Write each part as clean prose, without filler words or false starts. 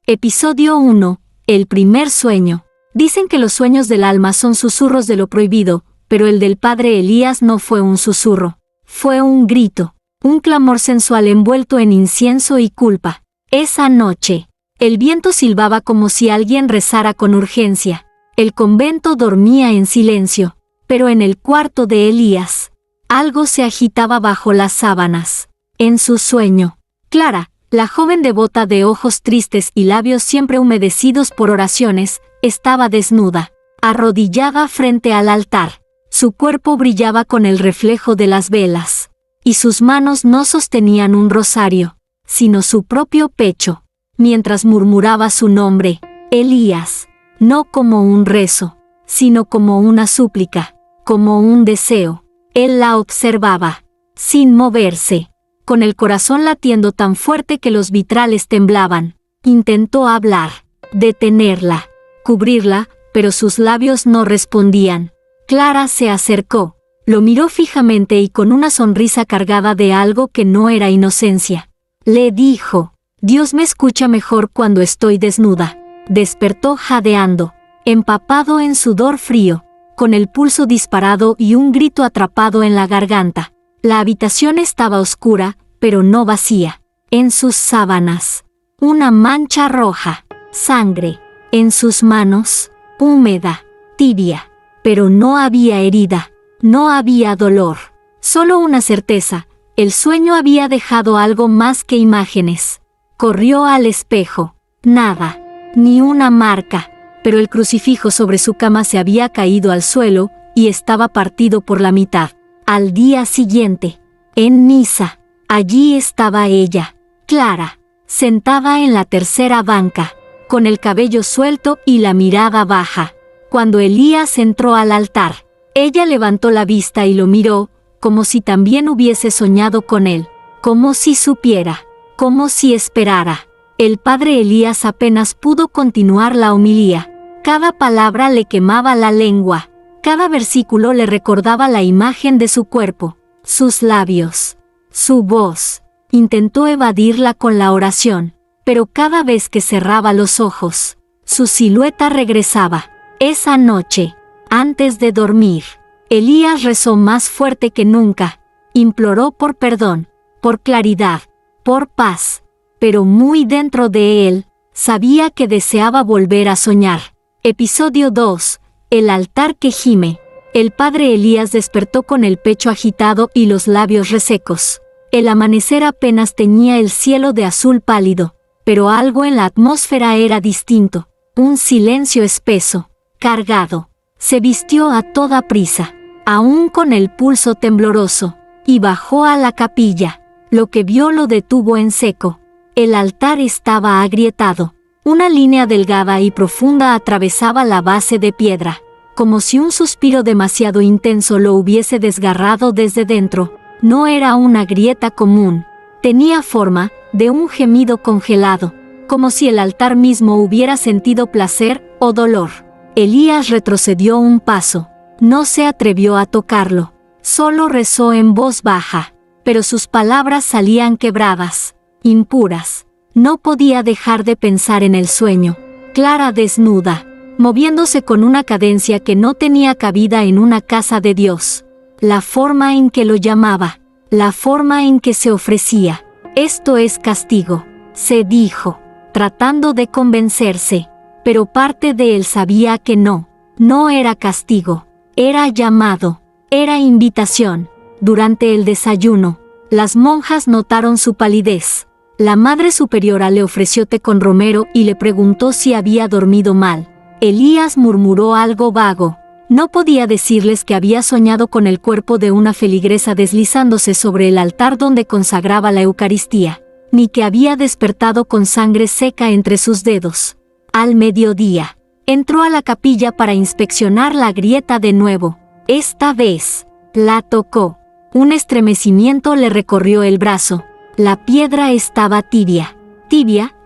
Episodio 1. El primer sueño. Dicen que los sueños del alma son susurros de lo prohibido, pero el del padre Elías no fue un susurro. Fue un grito, un clamor sensual envuelto en incienso y culpa. Esa noche, el viento silbaba como si alguien rezara con urgencia. El convento dormía en silencio, pero en el cuarto de Elías, algo se agitaba bajo las sábanas. En su sueño, Clara, la joven devota de ojos tristes y labios siempre humedecidos por oraciones, estaba desnuda, arrodillada frente al altar. Su cuerpo brillaba con el reflejo de las velas, y sus manos no sostenían un rosario, sino su propio pecho, mientras murmuraba su nombre, Elías, no como un rezo, sino como una súplica, como un deseo. Él la observaba, sin moverse, con el corazón latiendo tan fuerte que los vitrales temblaban. Intentó hablar, detenerla, cubrirla, pero sus labios no respondían. Clara se acercó, lo miró fijamente y con una sonrisa cargada de algo que no era inocencia. Le dijo, Dios me escucha mejor cuando estoy desnuda. Despertó jadeando, empapado en sudor frío, con el pulso disparado y un grito atrapado en la garganta. La habitación estaba oscura, pero no vacía. En sus sábanas, una mancha roja, sangre. En sus manos, húmeda, tibia. Pero no había herida, no había dolor. Solo una certeza, el sueño había dejado algo más que imágenes. Corrió al espejo. Nada, ni una marca. Pero el crucifijo sobre su cama se había caído al suelo y estaba partido por la mitad. Al día siguiente, en misa, allí estaba ella, Clara, sentada en la tercera banca, con el cabello suelto y la mirada baja. Cuando Elías entró al altar, ella levantó la vista y lo miró, como si también hubiese soñado con él, como si supiera, como si esperara. El padre Elías apenas pudo continuar la homilía. Cada palabra le quemaba la lengua. Cada versículo le recordaba la imagen de su cuerpo, sus labios, su voz. Intentó evadirla con la oración, pero cada vez que cerraba los ojos, su silueta regresaba. Esa noche, antes de dormir, Elías rezó más fuerte que nunca. Imploró por perdón, por claridad, por paz, pero muy dentro de él, sabía que deseaba volver a soñar. Episodio 2. El altar que gime. El padre Elías despertó con el pecho agitado y los labios resecos. El amanecer apenas teñía el cielo de azul pálido, pero algo en la atmósfera era distinto. Un silencio espeso, cargado. Se vistió a toda prisa, aún con el pulso tembloroso, y bajó a la capilla. Lo que vio lo detuvo en seco. El altar estaba agrietado. Una línea delgada y profunda atravesaba la base de piedra, como si un suspiro demasiado intenso lo hubiese desgarrado desde dentro. No era una grieta común. Tenía forma de un gemido congelado, como si el altar mismo hubiera sentido placer o dolor. Elías retrocedió un paso. No se atrevió a tocarlo. Solo rezó en voz baja, pero sus palabras salían quebradas, impuras. No podía dejar de pensar en el sueño. Clara desnuda, moviéndose con una cadencia que no tenía cabida en una casa de Dios. La forma en que lo llamaba, la forma en que se ofrecía. Esto es castigo, se dijo, tratando de convencerse, pero parte de él sabía que no era castigo, era llamado, era invitación. Durante el desayuno, las monjas notaron su palidez. La madre superiora le ofreció té con romero y le preguntó si había dormido mal. Elías murmuró algo vago. No podía decirles que había soñado con el cuerpo de una feligresa deslizándose sobre el altar donde consagraba la Eucaristía, ni que había despertado con sangre seca entre sus dedos. Al mediodía, entró a la capilla para inspeccionar la grieta de nuevo. Esta vez, la tocó. Un estremecimiento le recorrió el brazo. La piedra estaba tibia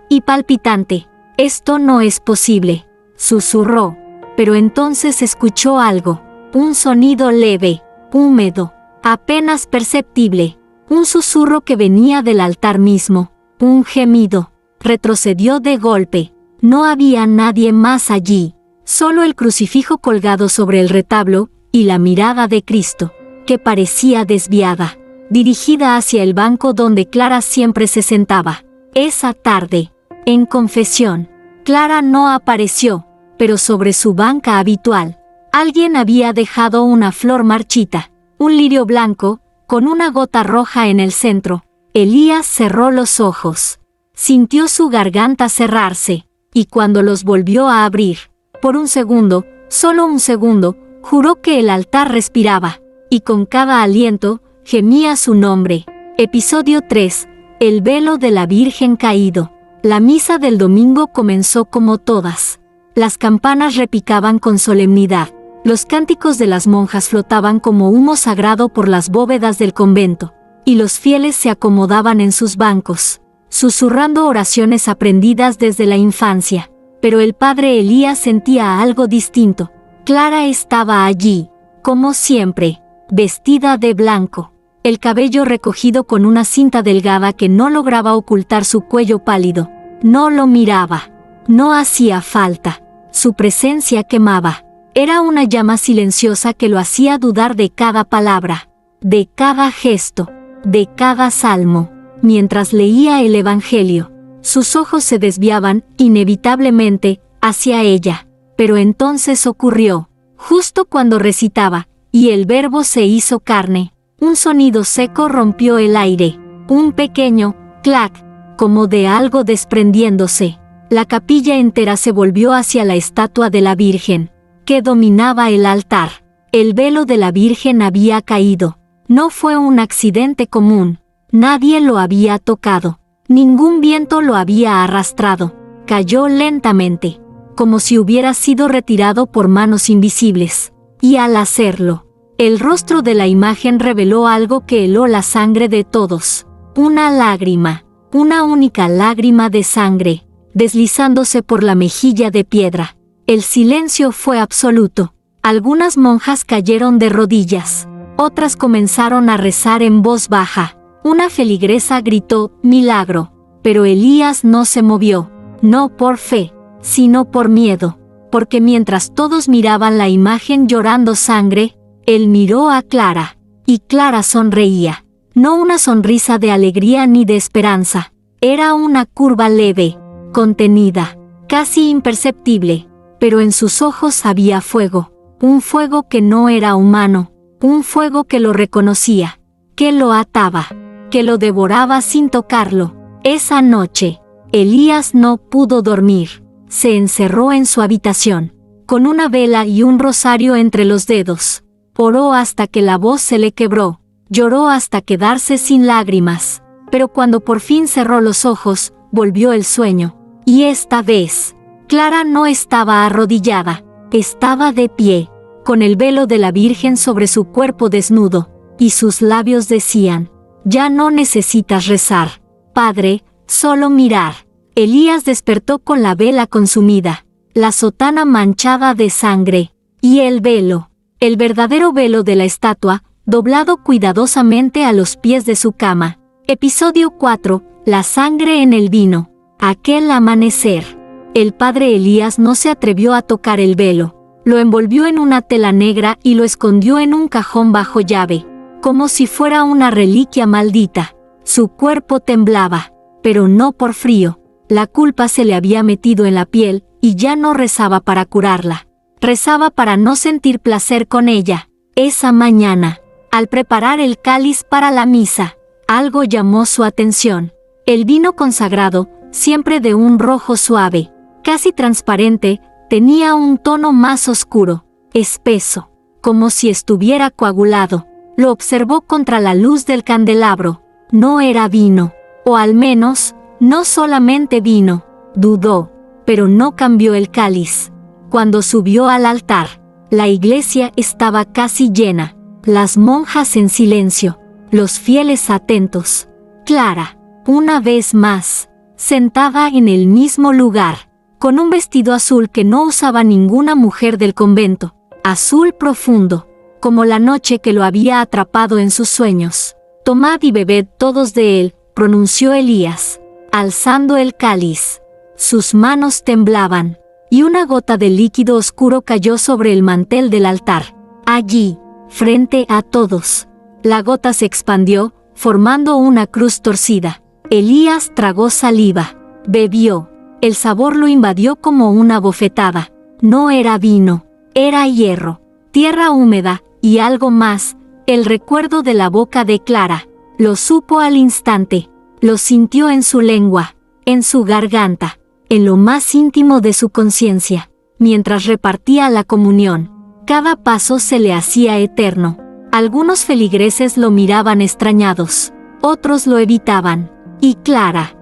y palpitante. Esto no es posible, susurró. Pero entonces escuchó algo, un sonido leve, húmedo, apenas perceptible, un susurro que venía del altar mismo, un gemido, retrocedió de golpe. No había nadie más allí, solo el crucifijo colgado sobre el retablo y la mirada de Cristo, que parecía desviada, dirigida hacia el banco donde Clara siempre se sentaba. Esa tarde, en confesión, Clara no apareció, pero sobre su banca habitual, alguien había dejado una flor marchita, un lirio blanco, con una gota roja en el centro. Elías cerró los ojos. Sintió su garganta cerrarse, y cuando los volvió a abrir, por un segundo, solo un segundo, juró que el altar respiraba, y con cada aliento, gemía su nombre. Episodio 3. El velo de la Virgen caído. La misa del domingo comenzó como todas. Las campanas repicaban con solemnidad. Los cánticos de las monjas flotaban como humo sagrado por las bóvedas del convento, y los fieles se acomodaban en sus bancos, susurrando oraciones aprendidas desde la infancia. Pero el padre Elías sentía algo distinto. Clara estaba allí, como siempre, vestida de blanco, el cabello recogido con una cinta delgada que no lograba ocultar su cuello pálido. No lo miraba. No hacía falta. Su presencia quemaba. Era una llama silenciosa que lo hacía dudar de cada palabra, de cada gesto, de cada salmo. Mientras leía el Evangelio, sus ojos se desviaban, inevitablemente, hacia ella. Pero entonces ocurrió, justo cuando recitaba, y el Verbo se hizo carne. Un sonido seco rompió el aire, un pequeño clac, como de algo desprendiéndose. La capilla entera se volvió hacia la estatua de la Virgen, que dominaba el altar. El velo de la Virgen había caído. No fue un accidente común. Nadie lo había tocado. Ningún viento lo había arrastrado. Cayó lentamente, como si hubiera sido retirado por manos invisibles. Y al hacerlo, el rostro de la imagen reveló algo que heló la sangre de todos. Una lágrima, una única lágrima de sangre, deslizándose por la mejilla de piedra. El silencio fue absoluto. Algunas monjas cayeron de rodillas. Otras comenzaron a rezar en voz baja. Una feligresa gritó, «Milagro». Pero Elías no se movió, no por fe, sino por miedo. Porque mientras todos miraban la imagen llorando sangre, él miró a Clara. Y Clara sonreía. No una sonrisa de alegría ni de esperanza. Era una curva leve, contenida, casi imperceptible. Pero en sus ojos había fuego. Un fuego que no era humano. Un fuego que lo reconocía. Que lo ataba. Que lo devoraba sin tocarlo. Esa noche, Elías no pudo dormir. Se encerró en su habitación, con una vela y un rosario entre los dedos. Oró hasta que la voz se le quebró. Lloró hasta quedarse sin lágrimas. Pero cuando por fin cerró los ojos, volvió el sueño. Y esta vez, Clara no estaba arrodillada. Estaba de pie, con el velo de la Virgen sobre su cuerpo desnudo. Y sus labios decían, «Ya no necesitas rezar, Padre, solo mirar». Elías despertó con la vela consumida, la sotana manchada de sangre, y el velo, el verdadero velo de la estatua, doblado cuidadosamente a los pies de su cama. Episodio 4. La sangre en el vino. Aquel amanecer, el padre Elías no se atrevió a tocar el velo. Lo envolvió en una tela negra y lo escondió en un cajón bajo llave, como si fuera una reliquia maldita. Su cuerpo temblaba, pero no por frío. La culpa se le había metido en la piel, y ya no rezaba para curarla. Rezaba para no sentir placer con ella. Esa mañana, al preparar el cáliz para la misa, algo llamó su atención. El vino consagrado, siempre de un rojo suave, casi transparente, tenía un tono más oscuro, espeso, como si estuviera coagulado. Lo observó contra la luz del candelabro. No era vino, o al menos, no solamente vino. Dudó, pero no cambió el cáliz. Cuando subió al altar, la iglesia estaba casi llena. Las monjas en silencio, los fieles atentos. Clara, una vez más, sentada en el mismo lugar, con un vestido azul que no usaba ninguna mujer del convento, azul profundo, como la noche que lo había atrapado en sus sueños. «Tomad y bebed todos de él», pronunció Elías. alzando el cáliz. Sus manos temblaban, y una gota de líquido oscuro cayó sobre el mantel del altar. Allí, frente a todos, la gota se expandió, formando una cruz torcida. Elías tragó saliva, bebió. El sabor lo invadió como una bofetada. No era vino, era hierro, tierra húmeda, y algo más, el recuerdo de la boca de Clara. Lo supo al instante, lo sintió en su lengua, en su garganta, en lo más íntimo de su conciencia. Mientras repartía la comunión, cada paso se le hacía eterno. Algunos feligreses lo miraban extrañados, otros lo evitaban, y Clara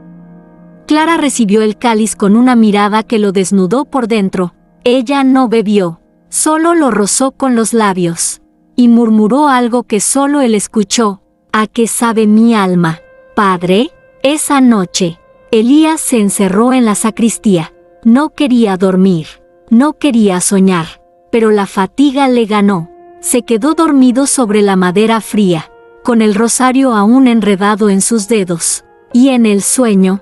recibió el cáliz con una mirada que lo desnudó por dentro. Ella no bebió, solo lo rozó con los labios, y murmuró algo que solo él escuchó: ¿a qué sabe mi alma, Padre? Esa noche, Elías se encerró en la sacristía. No quería dormir, no quería soñar, pero la fatiga le ganó. Se quedó dormido sobre la madera fría, con el rosario aún enredado en sus dedos, y en el sueño,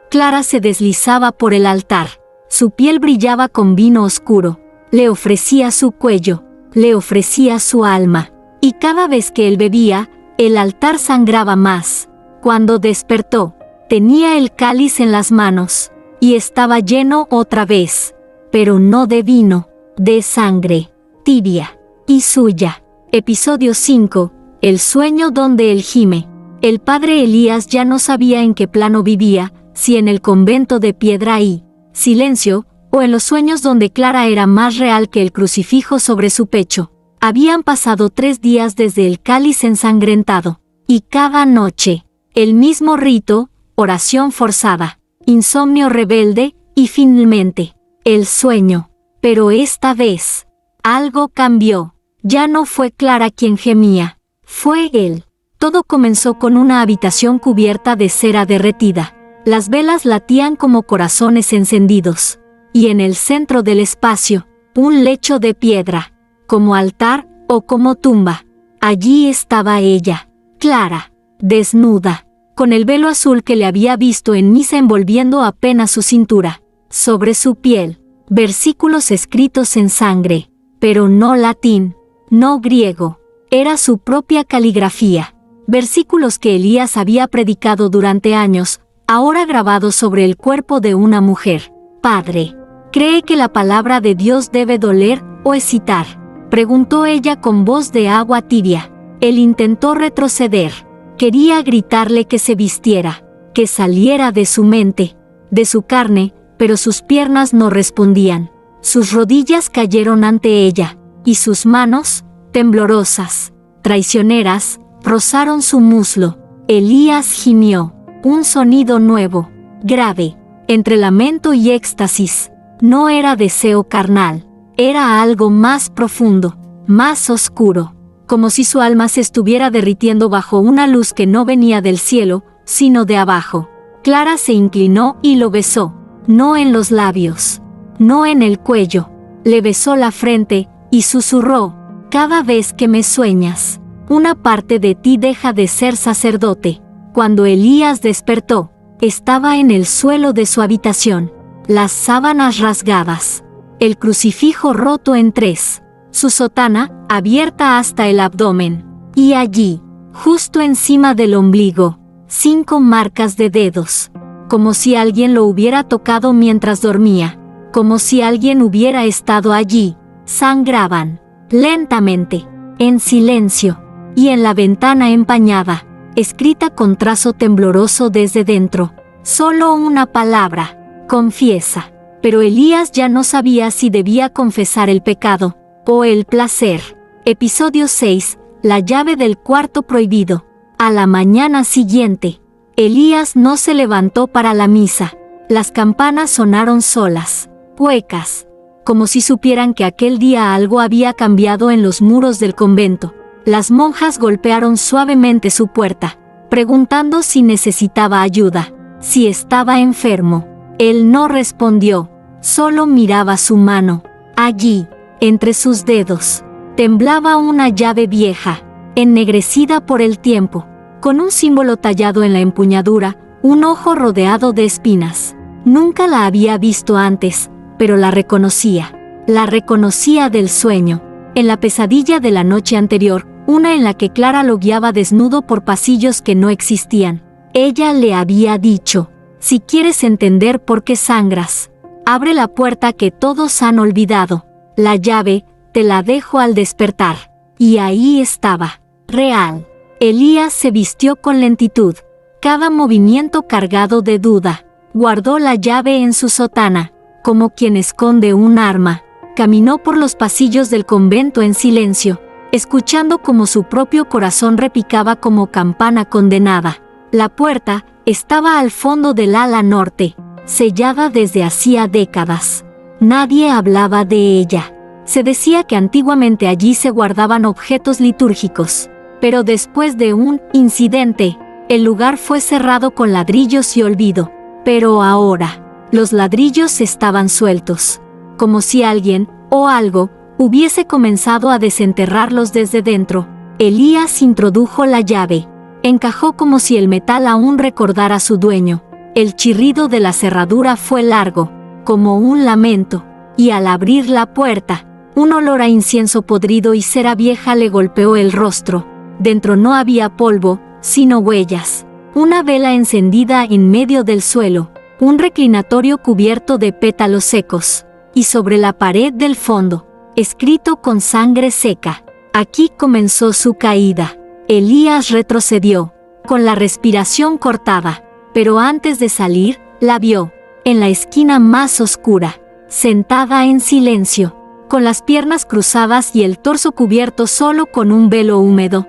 Clara se deslizaba por el altar. Su piel brillaba con vino oscuro, le ofrecía su cuello, le ofrecía su alma, y cada vez que él bebía, el altar sangraba más. Cuando despertó, tenía el cáliz en las manos, y estaba lleno otra vez, pero no de vino, de sangre, tibia y suya. Episodio 5. El sueño donde él gime. El padre Elías ya no sabía en qué plano vivía, si en el convento de piedra y silencio, o en los sueños donde Clara era más real que el crucifijo sobre su pecho. Habían pasado 3 días desde el cáliz ensangrentado, y cada noche, el mismo rito, oración forzada, insomnio rebelde, y finalmente, el sueño. Pero esta vez, algo cambió. Ya no fue Clara quien gemía, fue él. Todo comenzó con una habitación cubierta de cera derretida. Las velas latían como corazones encendidos, y en el centro del espacio, un lecho de piedra, como altar o como tumba. Allí estaba ella, Clara, desnuda, con el velo azul que le había visto en misa envolviendo apenas su cintura. Sobre su piel, versículos escritos en sangre, pero no latín, no griego, era su propia caligrafía. Versículos que Elías había predicado durante años, ahora grabados sobre el cuerpo de una mujer. Padre, ¿cree que la palabra de Dios debe doler o excitar?, preguntó ella con voz de agua tibia. Él intentó retroceder. Quería gritarle que se vistiera, que saliera de su mente, de su carne, pero sus piernas no respondían. Sus rodillas cayeron ante ella, y sus manos, temblorosas, traicioneras, rozaron su muslo. Elías gimió, un sonido nuevo, grave, entre lamento y éxtasis. No era deseo carnal, era algo más profundo, más oscuro, como si su alma se estuviera derritiendo bajo una luz que no venía del cielo, sino de abajo. Clara se inclinó y lo besó, no en los labios, no en el cuello, le besó la frente, y susurró: cada vez que me sueñas, una parte de ti deja de ser sacerdote. Cuando Elías despertó, estaba en el suelo de su habitación, las sábanas rasgadas, el crucifijo roto en 3, su sotana abierta hasta el abdomen, y allí, justo encima del ombligo, 5 marcas de dedos, como si alguien lo hubiera tocado mientras dormía, como si alguien hubiera estado allí. Sangraban, lentamente, en silencio, y en la ventana empañada, escrita con trazo tembloroso desde dentro, solo una palabra: confiesa. Pero Elías ya no sabía si debía confesar el pecado o el placer. Episodio 6. La llave del cuarto prohibido. A la mañana siguiente, Elías no se levantó para la misa. Las campanas sonaron solas, huecas, como si supieran que aquel día algo había cambiado en los muros del convento. Las monjas golpearon suavemente su puerta, preguntando si necesitaba ayuda, si estaba enfermo. Él no respondió, solo miraba su mano. Allí, entre sus dedos, temblaba una llave vieja, ennegrecida por el tiempo, con un símbolo tallado en la empuñadura, un ojo rodeado de espinas. Nunca la había visto antes, pero la reconocía. La reconocía del sueño. En la pesadilla de la noche anterior, una en la que Clara lo guiaba desnudo por pasillos que no existían. Ella le había dicho: si quieres entender por qué sangras, abre la puerta que todos han olvidado. La llave, te la dejo al despertar. Y ahí estaba, real. Elías se vistió con lentitud, cada movimiento cargado de duda. Guardó la llave en su sotana, como quien esconde un arma. Caminó por los pasillos del convento en silencio, escuchando cómo su propio corazón repicaba como campana condenada. La puerta estaba al fondo del ala norte, sellada desde hacía décadas. Nadie hablaba de ella. Se decía que antiguamente allí se guardaban objetos litúrgicos, pero después de un incidente, el lugar fue cerrado con ladrillos y olvido. Pero ahora, los ladrillos estaban sueltos, como si alguien, o algo, hubiese comenzado a desenterrarlos desde dentro. Elías introdujo la llave. Encajó como si el metal aún recordara a su dueño. El chirrido de la cerradura fue largo, como un lamento, y al abrir la puerta, un olor a incienso podrido y cera vieja le golpeó el rostro. Dentro no había polvo, sino huellas. Una vela encendida en medio del suelo, un reclinatorio cubierto de pétalos secos, y sobre la pared del fondo, escrito con sangre seca: aquí comenzó su caída. Elías retrocedió, con la respiración cortada, pero antes de salir, la vio, en la esquina más oscura, sentada en silencio, con las piernas cruzadas y el torso cubierto solo con un velo húmedo.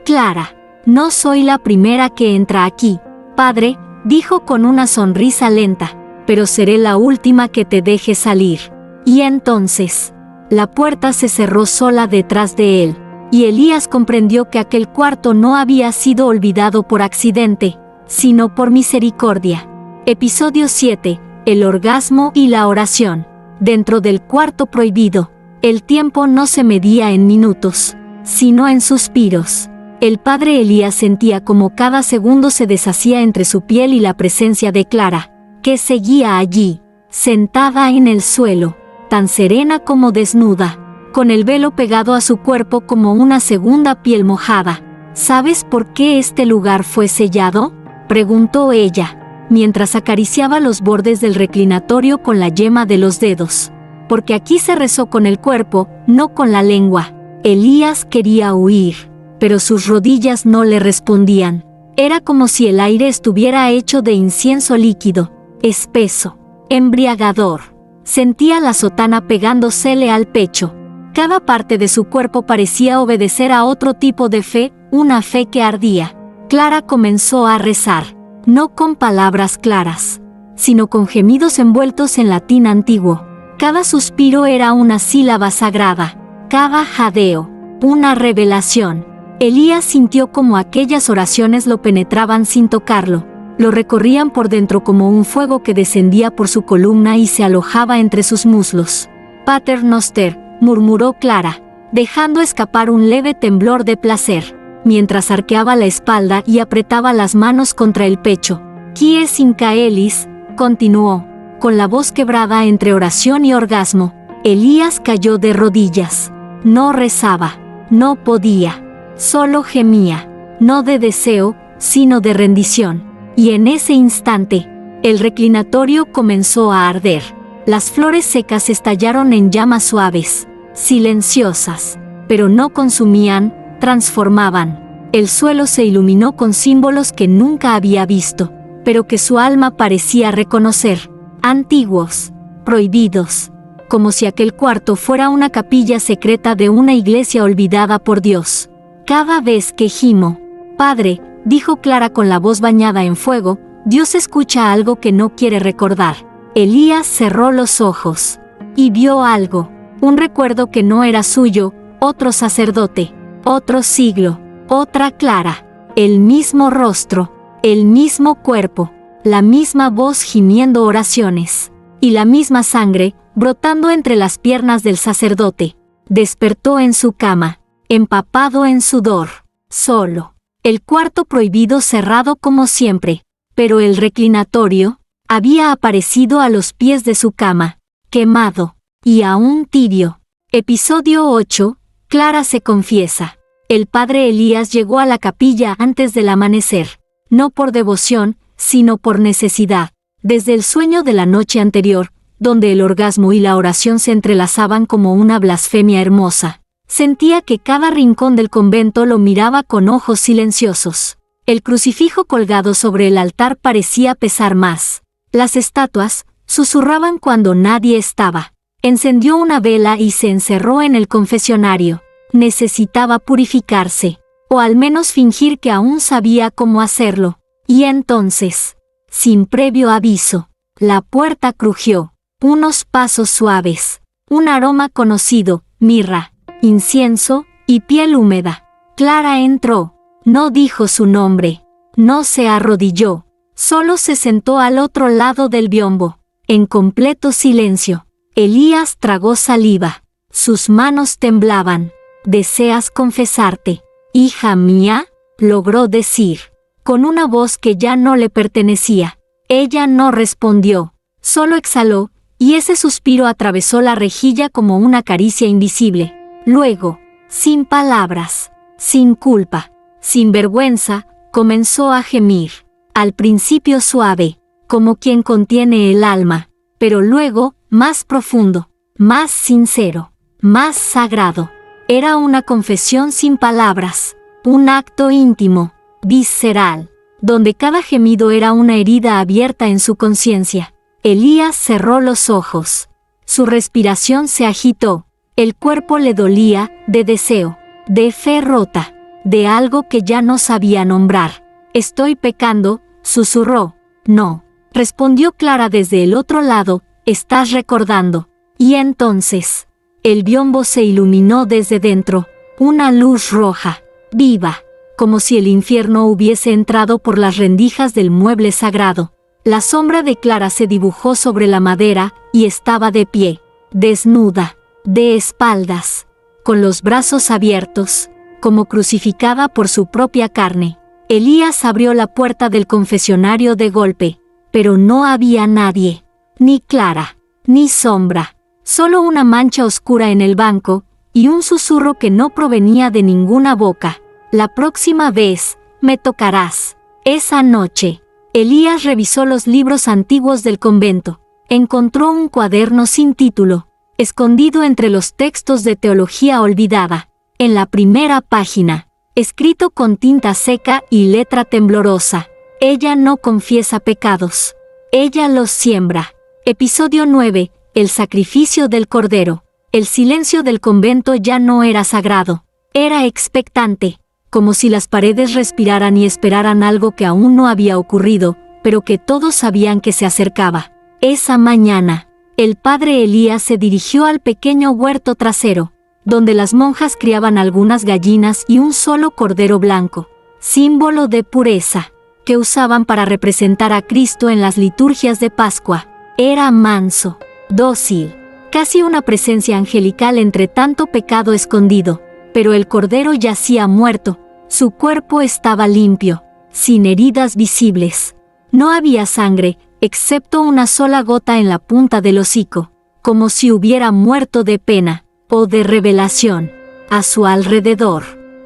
Clara, no soy la primera que entra aquí, padre, dijo con una sonrisa lenta, pero seré la última que te deje salir. Y entonces, la puerta se cerró sola detrás de él. Y Elías comprendió que aquel cuarto no había sido olvidado por accidente, sino por misericordia. Episodio 7. El orgasmo y la oración. Dentro del cuarto prohibido, el tiempo no se medía en minutos, sino en suspiros. El padre Elías sentía como cada segundo se deshacía entre su piel y la presencia de Clara, que seguía allí, sentada en el suelo, tan serena como desnuda, con el velo pegado a su cuerpo como una segunda piel mojada. ¿Sabes por qué este lugar fue sellado?, preguntó ella, mientras acariciaba los bordes del reclinatorio con la yema de los dedos. Porque aquí se rezó con el cuerpo, no con la lengua. Elías quería huir, pero sus rodillas no le respondían. Era como si el aire estuviera hecho de incienso líquido, espeso, embriagador. Sentía la sotana pegándosele al pecho. Cada parte de su cuerpo parecía obedecer a otro tipo de fe, una fe que ardía. Clara comenzó a rezar, no con palabras claras, sino con gemidos envueltos en latín antiguo. Cada suspiro era una sílaba sagrada, cada jadeo, una revelación. Elías sintió como aquellas oraciones lo penetraban sin tocarlo, lo recorrían por dentro como un fuego que descendía por su columna y se alojaba entre sus muslos. Pater noster, murmuró Clara, dejando escapar un leve temblor de placer, mientras arqueaba la espalda y apretaba las manos contra el pecho. Quies sinca elis, continuó, con la voz quebrada entre oración y orgasmo. Elías cayó de rodillas. No rezaba, no podía, solo gemía, no de deseo, sino de rendición. Y en ese instante, el reclinatorio comenzó a arder. Las flores secas estallaron en llamas suaves, silenciosas, pero no consumían, transformaban. El suelo se iluminó con símbolos que nunca había visto, pero que su alma parecía reconocer, antiguos, prohibidos, como si aquel cuarto fuera una capilla secreta de una iglesia olvidada por Dios. Cada vez que gimo, Padre, dijo Clara con la voz bañada en fuego, Dios escucha algo que no quiere recordar. Elías cerró los ojos y vio algo, un recuerdo que no era suyo, otro sacerdote, otro siglo, otra Clara, el mismo rostro, el mismo cuerpo, la misma voz gimiendo oraciones, y la misma sangre brotando entre las piernas del sacerdote. Despertó en su cama, empapado en sudor, solo. El cuarto prohibido cerrado como siempre, pero el reclinatorio había aparecido a los pies de su cama, quemado y aún tibio. Episodio 8. Clara se confiesa. El padre Elías llegó a la capilla antes del amanecer, no por devoción, sino por necesidad. Desde el sueño de la noche anterior, donde el orgasmo y la oración se entrelazaban como una blasfemia hermosa, sentía que cada rincón del convento lo miraba con ojos silenciosos. El crucifijo colgado sobre el altar parecía pesar más. Las estatuas susurraban cuando nadie estaba. Encendió una vela y se encerró en el confesionario. Necesitaba purificarse, o al menos fingir que aún sabía cómo hacerlo. Y entonces, sin previo aviso, la puerta crujió. Unos pasos suaves, un aroma conocido, mirra, incienso y piel húmeda. Clara entró. No dijo su nombre, no se arrodilló, solo se sentó al otro lado del biombo, en completo silencio. Elías tragó saliva, sus manos temblaban. ¿Deseas confesarte, hija mía?, logró decir, con una voz que ya no le pertenecía. Ella no respondió, solo exhaló, y ese suspiro atravesó la rejilla como una caricia invisible. Luego, sin palabras, sin culpa, sin vergüenza, comenzó a gemir. Al principio suave, como quien contiene el alma, pero luego más profundo, más sincero, más sagrado. Era una confesión sin palabras, un acto íntimo, visceral, donde cada gemido era una herida abierta en su conciencia. Elías cerró los ojos. Su respiración se agitó, el cuerpo le dolía, de deseo, de fe rota, de algo que ya no sabía nombrar. «Estoy pecando», susurró. «No», respondió Clara desde el otro lado, «estás recordando». Y entonces, el biombo se iluminó desde dentro, una luz roja, viva, como si el infierno hubiese entrado por las rendijas del mueble sagrado. La sombra de Clara se dibujó sobre la madera y estaba de pie, desnuda, de espaldas, con los brazos abiertos, como crucificada por su propia carne. Elías abrió la puerta del confesionario de golpe, pero no había nadie, ni Clara, ni sombra, solo una mancha oscura en el banco, y un susurro que no provenía de ninguna boca. «La próxima vez, me tocarás». Esa noche, Elías revisó los libros antiguos del convento. Encontró un cuaderno sin título, escondido entre los textos de teología olvidada. En la primera página, escrito con tinta seca y letra temblorosa: «Ella no confiesa pecados, ella los siembra». Episodio 9. El sacrificio del Cordero. El silencio del convento ya no era sagrado, era expectante, como si las paredes respiraran y esperaran algo que aún no había ocurrido, pero que todos sabían que se acercaba. Esa mañana, el padre Elías se dirigió al pequeño huerto trasero, donde las monjas criaban algunas gallinas y un solo cordero blanco, símbolo de pureza, que usaban para representar a Cristo en las liturgias de Pascua. Era manso, dócil, casi una presencia angelical entre tanto pecado escondido, pero el cordero yacía muerto, su cuerpo estaba limpio, sin heridas visibles. No había sangre, excepto una sola gota en la punta del hocico, como si hubiera muerto de pena o de revelación. A su alrededor,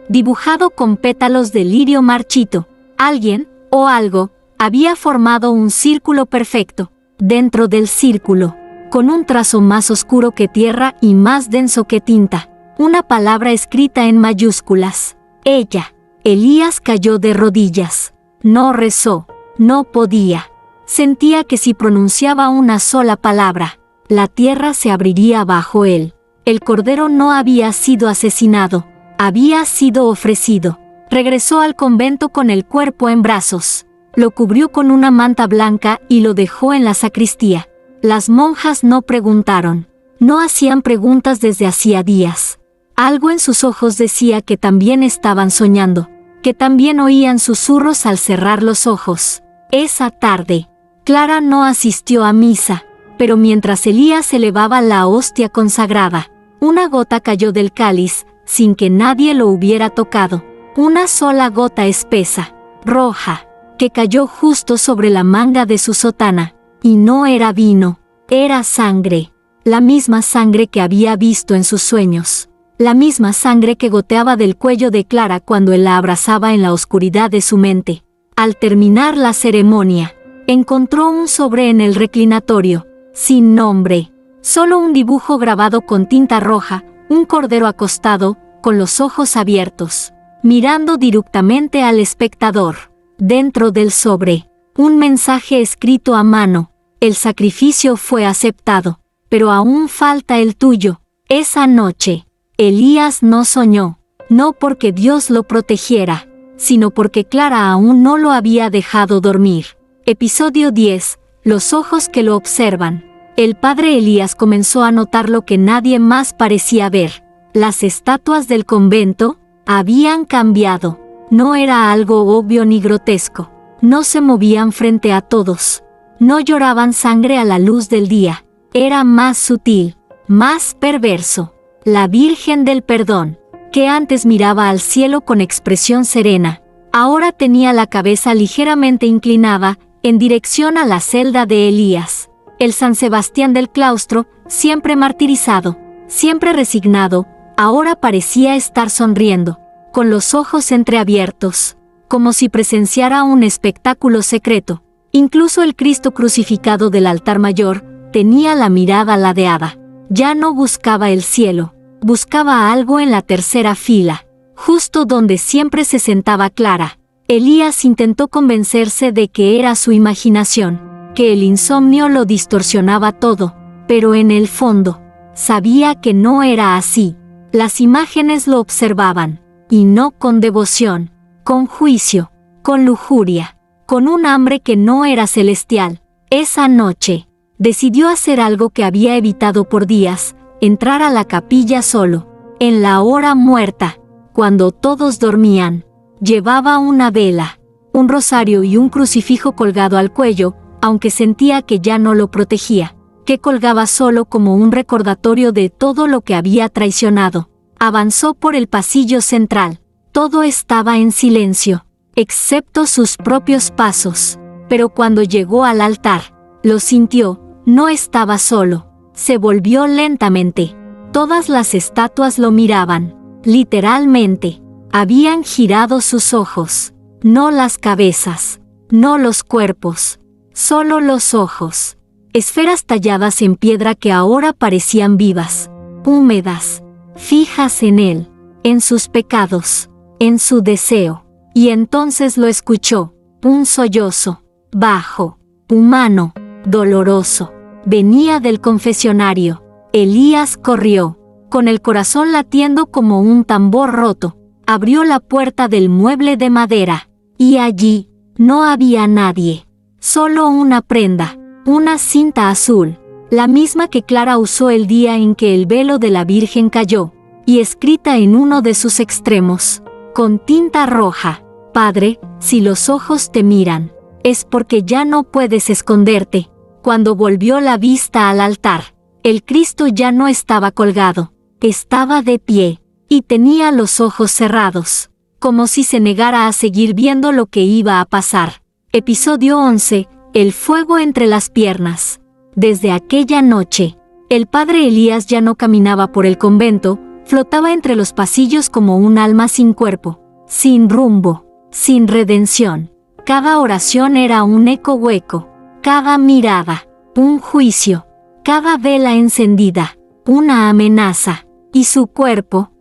dibujado con pétalos de lirio marchito, alguien, o algo, había formado un círculo perfecto. Dentro del círculo, con un trazo más oscuro que tierra y más denso que tinta, una palabra escrita en mayúsculas: «Ella». Elías cayó de rodillas. No rezó, no podía. Sentía que si pronunciaba una sola palabra, la tierra se abriría bajo él. El cordero no había sido asesinado, había sido ofrecido. Regresó al convento con el cuerpo en brazos. Lo cubrió con una manta blanca y lo dejó en la sacristía. Las monjas no preguntaron, no hacían preguntas desde hacía días. Algo en sus ojos decía que también estaban soñando, que también oían susurros al cerrar los ojos. Esa tarde, Clara no asistió a misa, pero mientras Elías elevaba la hostia consagrada, una gota cayó del cáliz, sin que nadie lo hubiera tocado. Una sola gota espesa, roja, que cayó justo sobre la manga de su sotana. Y no era vino, era sangre. La misma sangre que había visto en sus sueños. La misma sangre que goteaba del cuello de Clara cuando él la abrazaba en la oscuridad de su mente. Al terminar la ceremonia, encontró un sobre en el reclinatorio, sin nombre. Solo un dibujo grabado con tinta roja, un cordero acostado, con los ojos abiertos, mirando directamente al espectador. Dentro del sobre, un mensaje escrito a mano: el sacrificio fue aceptado, pero aún falta el tuyo. Esa noche, Elías no soñó, no porque Dios lo protegiera, sino porque Clara aún no lo había dejado dormir. Episodio 10. Los ojos que lo observan. El padre Elías comenzó a notar lo que nadie más parecía ver. Las estatuas del convento habían cambiado. No era algo obvio ni grotesco. No se movían frente a todos. No lloraban sangre a la luz del día. Era más sutil, más perverso. La Virgen del Perdón, que antes miraba al cielo con expresión serena, ahora tenía la cabeza ligeramente inclinada en dirección a la celda de Elías. El San Sebastián del claustro, siempre martirizado, siempre resignado, ahora parecía estar sonriendo, con los ojos entreabiertos, como si presenciara un espectáculo secreto. Incluso el Cristo crucificado del altar mayor tenía la mirada ladeada. Ya no buscaba el cielo, buscaba algo en la tercera fila, justo donde siempre se sentaba Clara. Elías intentó convencerse de que era su imaginación, que el insomnio lo distorsionaba todo, pero en el fondo, sabía que no era así. Las imágenes lo observaban, y no con devoción, con juicio, con lujuria, con un hambre que no era celestial. Esa noche, decidió hacer algo que había evitado por días: entrar a la capilla solo, en la hora muerta, cuando todos dormían. Llevaba una vela, un rosario y un crucifijo colgado al cuello, aunque sentía que ya no lo protegía, que colgaba solo como un recordatorio de todo lo que había traicionado. Avanzó por el pasillo central. Todo estaba en silencio, excepto sus propios pasos. Pero cuando llegó al altar, lo sintió. No estaba solo. Se volvió lentamente. Todas las estatuas lo miraban. Literalmente. Habían girado sus ojos. No las cabezas. No los cuerpos. Solo los ojos. Esferas talladas en piedra que ahora parecían vivas, húmedas, fijas en él, en sus pecados, en su deseo. Y entonces lo escuchó. Un sollozo, bajo, humano, doloroso. Venía del confesionario. Elías corrió, con el corazón latiendo como un tambor roto. Abrió la puerta del mueble de madera, y allí no había nadie. Solo una prenda, una cinta azul, la misma que Clara usó el día en que el velo de la Virgen cayó, y escrita en uno de sus extremos, con tinta roja: Padre, si los ojos te miran, es porque ya no puedes esconderte. Cuando volvió la vista al altar, el Cristo ya no estaba colgado, estaba de pie, y tenía los ojos cerrados, como si se negara a seguir viendo lo que iba a pasar. Episodio 11. El fuego entre las piernas. Desde aquella noche, el padre Elías ya no caminaba por el convento, flotaba entre los pasillos como un alma sin cuerpo, sin rumbo, sin redención. Cada oración era un eco hueco. Cada mirada, un juicio. Cada vela encendida, una amenaza. Y su cuerpo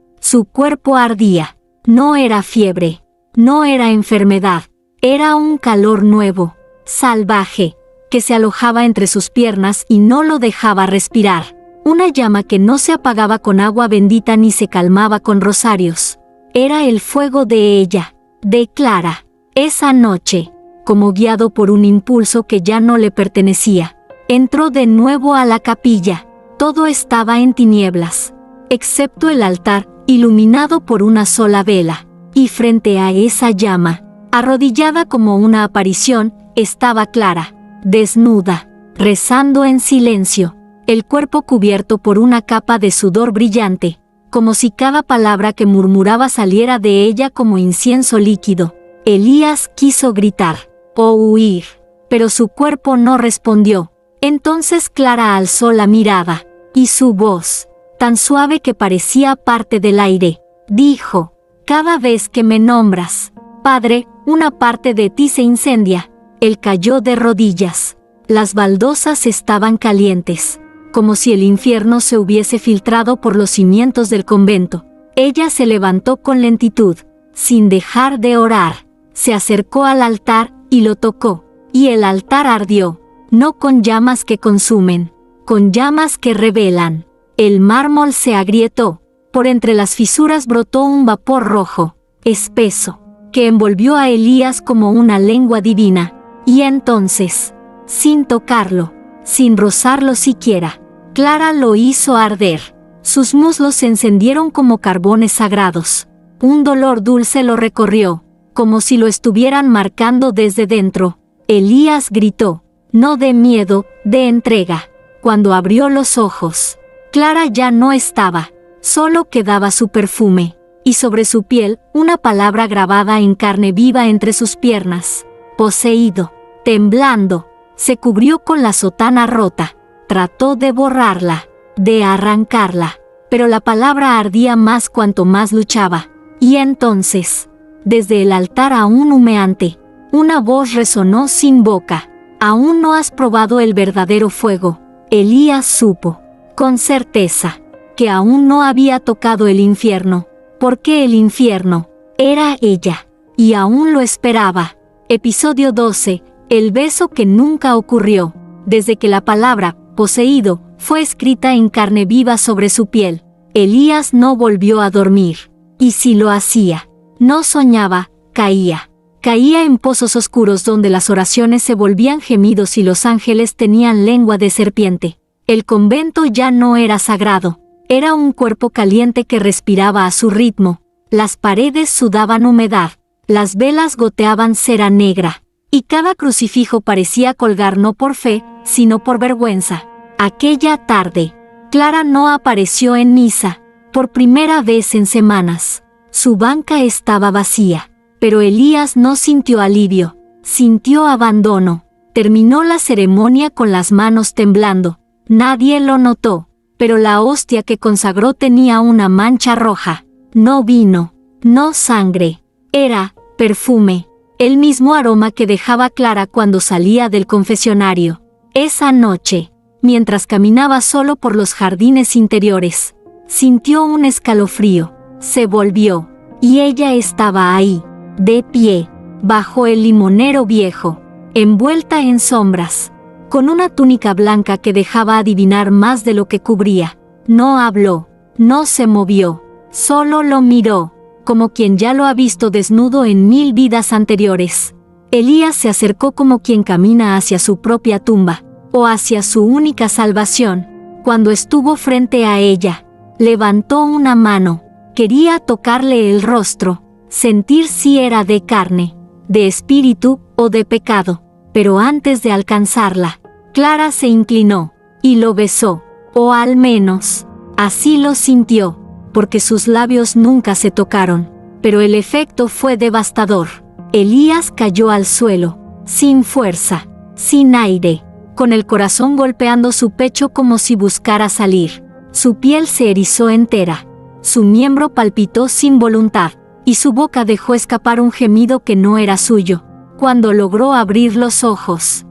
ardía. No era fiebre, no era enfermedad, era un calor nuevo, salvaje, que se alojaba entre sus piernas y no lo dejaba respirar. Una llama que no se apagaba con agua bendita ni se calmaba con rosarios. Era el fuego de ella, de Clara. Esa noche, como guiado por un impulso que ya no le pertenecía, entró de nuevo a la capilla. Todo estaba en tinieblas, excepto el altar, iluminado por una sola vela, y frente a esa llama, arrodillada como una aparición, estaba Clara, desnuda, rezando en silencio, el cuerpo cubierto por una capa de sudor brillante, como si cada palabra que murmuraba saliera de ella como incienso líquido. Elías quiso gritar, o huir, pero su cuerpo no respondió. Entonces Clara alzó la mirada, y su voz, tan suave que parecía parte del aire, dijo: «Cada vez que me nombras, Padre, una parte de ti se incendia». Él cayó de rodillas. Las baldosas estaban calientes, como si el infierno se hubiese filtrado por los cimientos del convento. Ella se levantó con lentitud, sin dejar de orar. Se acercó al altar y lo tocó, y el altar ardió, no con llamas que consumen, con llamas que revelan. El mármol se agrietó, por entre las fisuras brotó un vapor rojo, espeso, que envolvió a Elías como una lengua divina. Y entonces, sin tocarlo, sin rozarlo siquiera, Clara lo hizo arder. Sus muslos se encendieron como carbones sagrados. Un dolor dulce lo recorrió, como si lo estuvieran marcando desde dentro. Elías gritó, no de miedo, de entrega. Cuando abrió los ojos, Clara ya no estaba, solo quedaba su perfume, y sobre su piel una palabra grabada en carne viva entre sus piernas: poseído. Temblando, se cubrió con la sotana rota. Trató de borrarla, de arrancarla, pero la palabra ardía más cuanto más luchaba. Y entonces, desde el altar aún humeante, una voz resonó sin boca: «Aún no has probado el verdadero fuego». Elías supo, con certeza, que aún no había tocado el infierno, porque el infierno era ella, y aún lo esperaba. Episodio 12. El beso que nunca ocurrió. Desde que la palabra «poseído» fue escrita en carne viva sobre su piel, Elías no volvió a dormir. Y si lo hacía, no soñaba, caía. Caía en pozos oscuros donde las oraciones se volvían gemidos y los ángeles tenían lengua de serpiente. El convento ya no era sagrado. Era un cuerpo caliente que respiraba a su ritmo. Las paredes sudaban humedad. Las velas goteaban cera negra. Y cada crucifijo parecía colgar no por fe, sino por vergüenza. Aquella tarde, Clara no apareció en misa, por primera vez en semanas. Su banca estaba vacía, pero Elías no sintió alivio, sintió abandono. Terminó la ceremonia con las manos temblando. Nadie lo notó, pero la hostia que consagró tenía una mancha roja. No vino, no sangre, era perfume. El mismo aroma que dejaba Clara cuando salía del confesionario. Esa noche, mientras caminaba solo por los jardines interiores, sintió un escalofrío. Se volvió, y ella estaba ahí, de pie, bajo el limonero viejo, envuelta en sombras, con una túnica blanca que dejaba adivinar más de lo que cubría. No habló, no se movió, solo lo miró, como quien ya lo ha visto desnudo en 1000 vidas anteriores. Elías se acercó como quien camina hacia su propia tumba, o hacia su única salvación. Cuando estuvo frente a ella, levantó una mano, quería tocarle el rostro, sentir si era de carne, de espíritu o de pecado, pero antes de alcanzarla, Clara se inclinó y lo besó, o al menos, así lo sintió, porque sus labios nunca se tocaron, pero el efecto fue devastador. Elías cayó al suelo, sin fuerza, sin aire, con el corazón golpeando su pecho como si buscara salir. Su piel se erizó entera, su miembro palpitó sin voluntad, y su boca dejó escapar un gemido que no era suyo. Cuando logró abrir los ojos,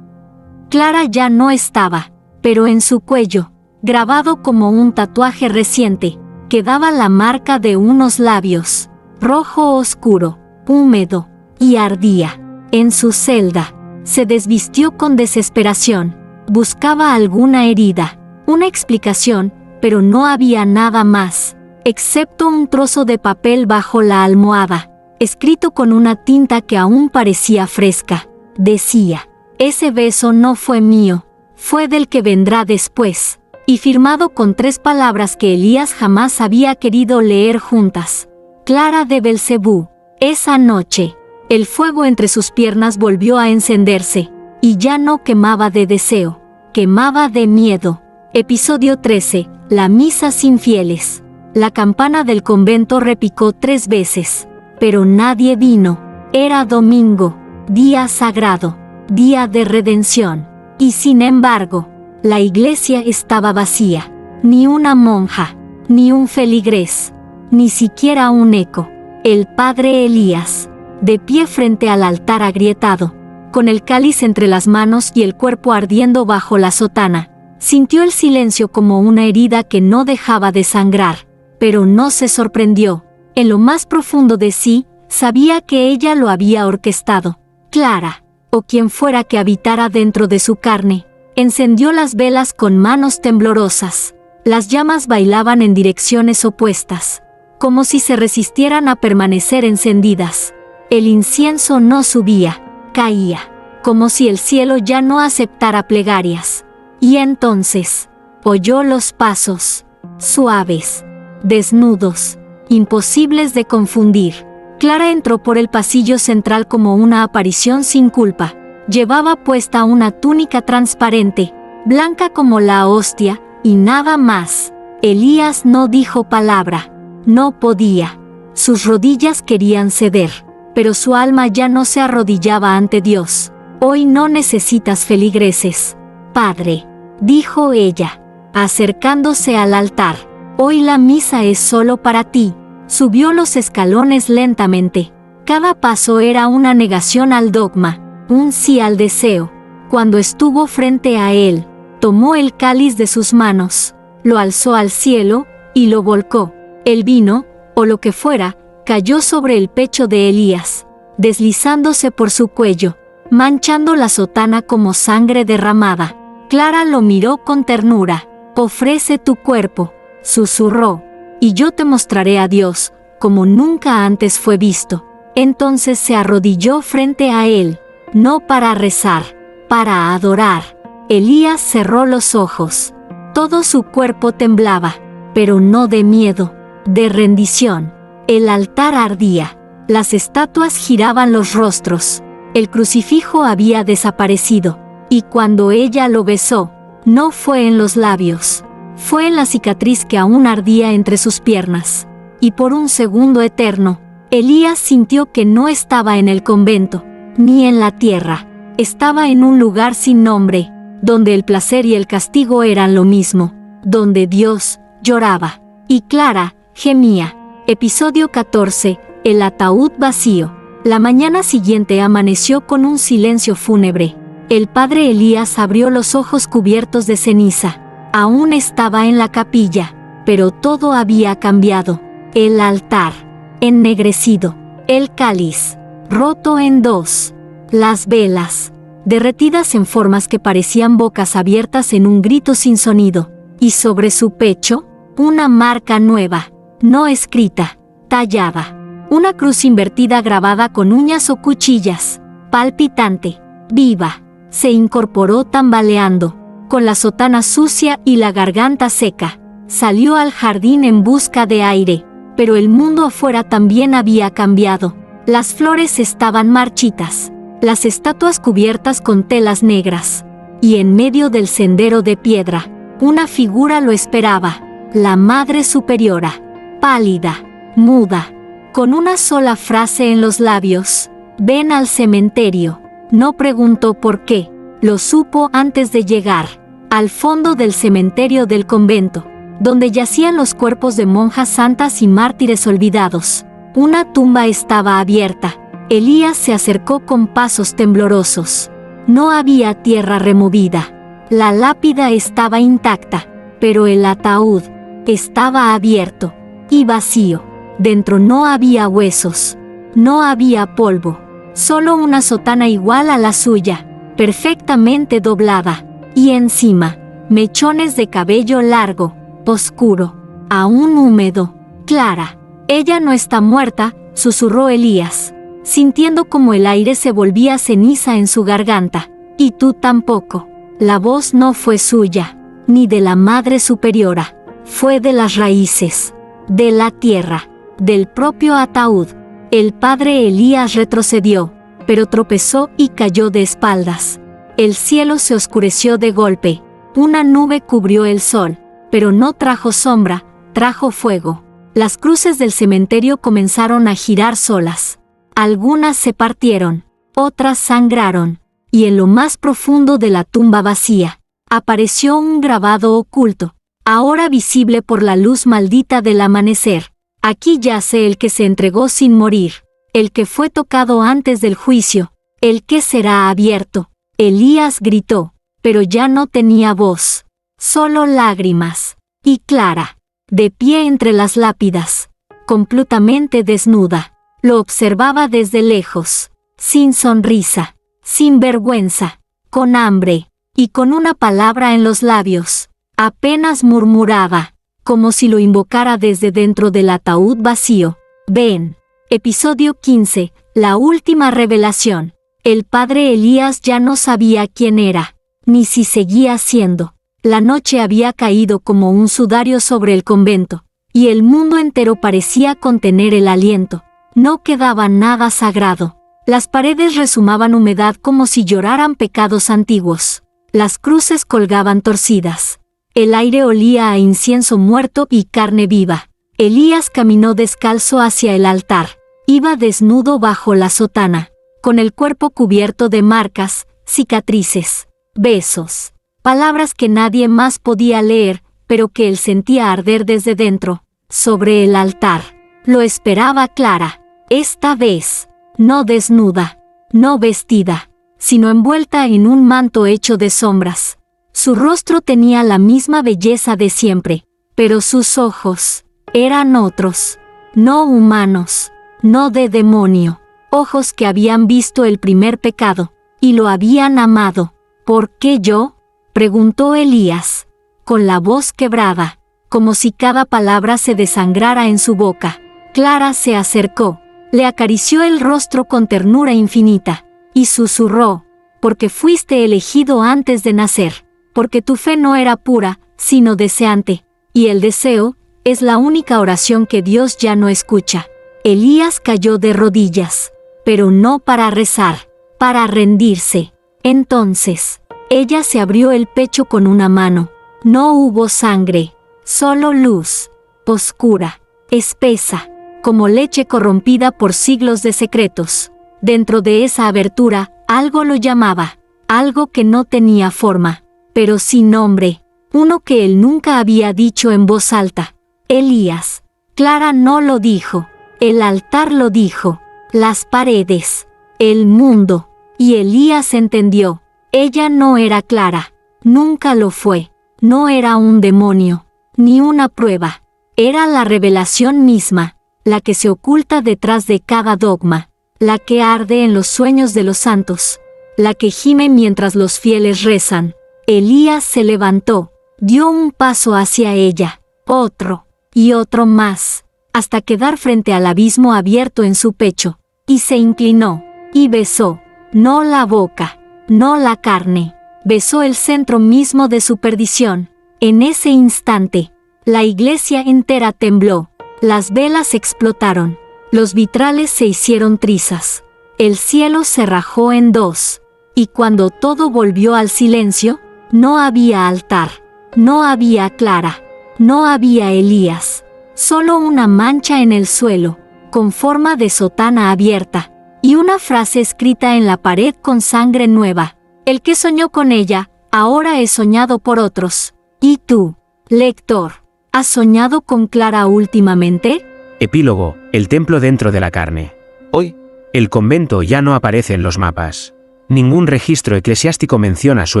Clara ya no estaba, pero en su cuello, grabado como un tatuaje reciente, quedaba la marca de unos labios, rojo oscuro, húmedo, y ardía. En su celda, se desvistió con desesperación, buscaba alguna herida, una explicación, pero no había nada más, excepto un trozo de papel bajo la almohada, escrito con una tinta que aún parecía fresca. Decía: «Ese beso no fue mío, fue del que vendrá después», y firmado con 3 palabras que Elías jamás había querido leer juntas: «Clara de Belcebú». Esa noche, el fuego entre sus piernas volvió a encenderse, y ya no quemaba de deseo, quemaba de miedo. Episodio 13. La misa sin fieles. La campana del convento repicó 3 veces, pero nadie vino. Era domingo. día sagrado, día de redención. Y sin embargo, la iglesia estaba vacía. Ni una monja, ni un feligrés, ni siquiera un eco. El padre Elías, de pie frente al altar agrietado, con el cáliz entre las manos y el cuerpo ardiendo bajo la sotana, sintió el silencio como una herida que no dejaba de sangrar, pero no se sorprendió. En lo más profundo de sí, sabía que ella lo había orquestado. Clara, o quien fuera que habitara dentro de su carne, encendió las velas con manos temblorosas. Las llamas bailaban en direcciones opuestas, como si se resistieran a permanecer encendidas. El incienso no subía, caía, como si el cielo ya no aceptara plegarias. Y entonces, oyó los pasos, suaves, desnudos, imposibles de confundir. Clara entró por el pasillo central como una aparición sin culpa. Llevaba puesta una túnica transparente, blanca como la hostia, y nada más. Elías no dijo palabra. No podía. Sus rodillas querían ceder, pero su alma ya no se arrodillaba ante Dios. Hoy no necesitas feligreses, Padre, dijo ella, acercándose al altar. Hoy la misa es solo para ti. Subió los escalones lentamente. Cada paso era una negación al dogma, un sí al deseo. Cuando estuvo frente a él, tomó el cáliz de sus manos, lo alzó al cielo y lo volcó. El vino, o lo que fuera, cayó sobre el pecho de Elías, deslizándose por su cuello, manchando la sotana como sangre derramada. Clara lo miró con ternura. Ofrece tu cuerpo, susurró, y yo te mostraré a Dios, como nunca antes fue visto. Entonces se arrodilló frente a él, no para rezar, para adorar. Elías cerró los ojos. Todo su cuerpo temblaba, pero no de miedo, de rendición. El altar ardía, las estatuas giraban los rostros, el crucifijo había desaparecido, y cuando ella lo besó, no fue en los labios, fue en la cicatriz que aún ardía entre sus piernas. Y por un segundo eterno, Elías sintió que no estaba en el convento, ni en la tierra, estaba en un lugar sin nombre, donde el placer y el castigo eran lo mismo, donde Dios lloraba, y Clara gemía. Episodio 14. El ataúd vacío. La mañana siguiente amaneció con un silencio fúnebre. El padre Elías abrió los ojos cubiertos de ceniza. Aún estaba en la capilla, pero todo había cambiado. El altar, ennegrecido. El cáliz, roto en dos. Las velas, derretidas en formas que parecían bocas abiertas en un grito sin sonido. Y sobre su pecho, una marca nueva, no escrita, tallada. Una cruz invertida grabada con uñas o cuchillas, palpitante, viva. Se incorporó tambaleando, con la sotana sucia y la garganta seca. Salió al jardín en busca de aire, pero el mundo afuera también había cambiado. Las flores estaban marchitas, las estatuas cubiertas con telas negras, y en medio del sendero de piedra, una figura lo esperaba, la Madre Superiora, pálida, muda, con una sola frase en los labios: ven al cementerio. No preguntó por qué, lo supo antes de llegar, al fondo del cementerio del convento, donde yacían los cuerpos de monjas santas y mártires olvidados. Una tumba estaba abierta. Elías se acercó con pasos temblorosos. No había tierra removida. La lápida estaba intacta, pero el ataúd estaba abierto y vacío. Dentro no había huesos, no había polvo, solo una sotana igual a la suya, perfectamente doblada, y encima, mechones de cabello largo, oscuro, aún húmedo. Clara, ella no está muerta, susurró Elías, sintiendo como el aire se volvía ceniza en su garganta. Y tú tampoco. La voz no fue suya, ni de la Madre Superiora, fue de las raíces, de la tierra, del propio ataúd. El padre Elías retrocedió, pero tropezó y cayó de espaldas. El cielo se oscureció de golpe. Una nube cubrió el sol, pero no trajo sombra, trajo fuego. Las cruces del cementerio comenzaron a girar solas. Algunas se partieron, otras sangraron, y en lo más profundo de la tumba vacía, apareció un grabado oculto, ahora visible por la luz maldita del amanecer. Aquí yace el que se entregó sin morir, el que fue tocado antes del juicio, el que será abierto. Elías gritó, pero ya no tenía voz, solo lágrimas. Y Clara, de pie entre las lápidas, completamente desnuda, lo observaba desde lejos, sin sonrisa, sin vergüenza, con hambre, y con una palabra en los labios. Apenas murmuraba, como si lo invocara desde dentro del ataúd vacío. Ven. Episodio 15. La última revelación. El padre Elías ya no sabía quién era, ni si seguía siendo. La noche había caído como un sudario sobre el convento, y el mundo entero parecía contener el aliento. No quedaba nada sagrado. Las paredes rezumaban humedad como si lloraran pecados antiguos. Las cruces colgaban torcidas. El aire olía a incienso muerto y carne viva. Elías caminó descalzo hacia el altar. Iba desnudo bajo la sotana, con el cuerpo cubierto de marcas, cicatrices, besos, palabras que nadie más podía leer, pero que él sentía arder desde dentro. Sobre el altar, lo esperaba Clara, esta vez, no desnuda, no vestida, sino envuelta en un manto hecho de sombras. Su rostro tenía la misma belleza de siempre, pero sus ojos eran otros, no humanos, no de demonio, ojos que habían visto el primer pecado, y lo habían amado. ¿Por qué yo?, preguntó Elías, con la voz quebrada, como si cada palabra se desangrara en su boca. Clara se acercó, le acarició el rostro con ternura infinita, y susurró, porque fuiste elegido antes de nacer, porque tu fe no era pura, sino deseante, y el deseo es la única oración que Dios ya no escucha. Elías cayó de rodillas, pero no para rezar, para rendirse. Entonces, ella se abrió el pecho con una mano. No hubo sangre, solo luz, oscura, espesa, como leche corrompida por siglos de secretos. Dentro de esa abertura, algo lo llamaba, algo que no tenía forma, pero sin nombre, uno que él nunca había dicho en voz alta. Elías. Clara no lo dijo, el altar lo dijo, las paredes, el mundo, y Elías entendió. Ella no era Clara, nunca lo fue, no era un demonio, ni una prueba, era la revelación misma, la que se oculta detrás de cada dogma, la que arde en los sueños de los santos, la que gime mientras los fieles rezan. Elías se levantó, dio un paso hacia ella, otro, y otro más, hasta quedar frente al abismo abierto en su pecho, y se inclinó, y besó, no la boca, no la carne, besó el centro mismo de su perdición. En ese instante, la iglesia entera tembló, las velas explotaron, los vitrales se hicieron trizas, el cielo se rajó en dos, y cuando todo volvió al silencio, no había altar, no había Clara, no había Elías, solo una mancha en el suelo, con forma de sotana abierta, y una frase escrita en la pared con sangre nueva. El que soñó con ella, ahora es soñado por otros. ¿Y tú, lector, has soñado con Clara últimamente? Epílogo, el templo dentro de la carne. Hoy, el convento ya no aparece en los mapas. Ningún registro eclesiástico menciona su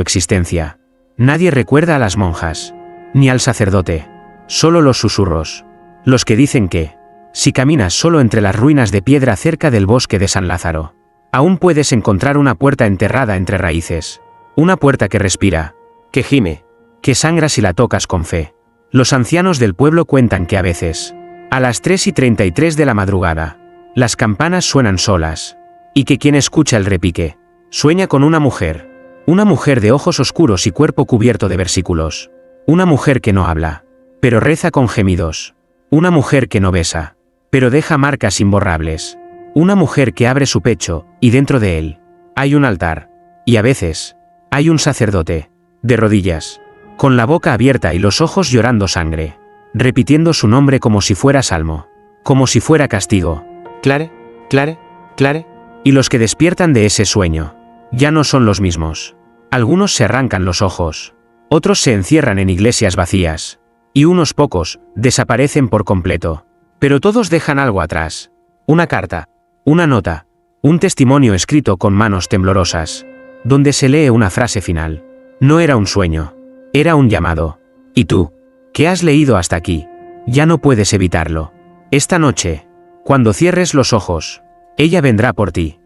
existencia. Nadie recuerda a las monjas, ni al sacerdote. Solo los susurros. Los que dicen que, si caminas solo entre las ruinas de piedra cerca del bosque de San Lázaro, aún puedes encontrar una puerta enterrada entre raíces. Una puerta que respira, que gime, que sangra si la tocas con fe. Los ancianos del pueblo cuentan que a veces, a las 3:33 de la madrugada, las campanas suenan solas, y que quien escucha el repique, sueña con una mujer de ojos oscuros y cuerpo cubierto de versículos. Una mujer que no habla, pero reza con gemidos. Una mujer que no besa, pero deja marcas imborrables. Una mujer que abre su pecho, y dentro de él, hay un altar, y a veces, hay un sacerdote, de rodillas, con la boca abierta y los ojos llorando sangre, repitiendo su nombre como si fuera salmo, como si fuera castigo. Clare, Clare, Clare, Y los que despiertan de ese sueño, ya no son los mismos. Algunos se arrancan los ojos, otros se encierran en iglesias vacías, y unos pocos desaparecen por completo. Pero todos dejan algo atrás. Una carta, una nota, un testimonio escrito con manos temblorosas, donde se lee una frase final. No era un sueño, era un llamado. Y tú, que has leído hasta aquí, ya no puedes evitarlo. Esta noche, cuando cierres los ojos, ella vendrá por ti.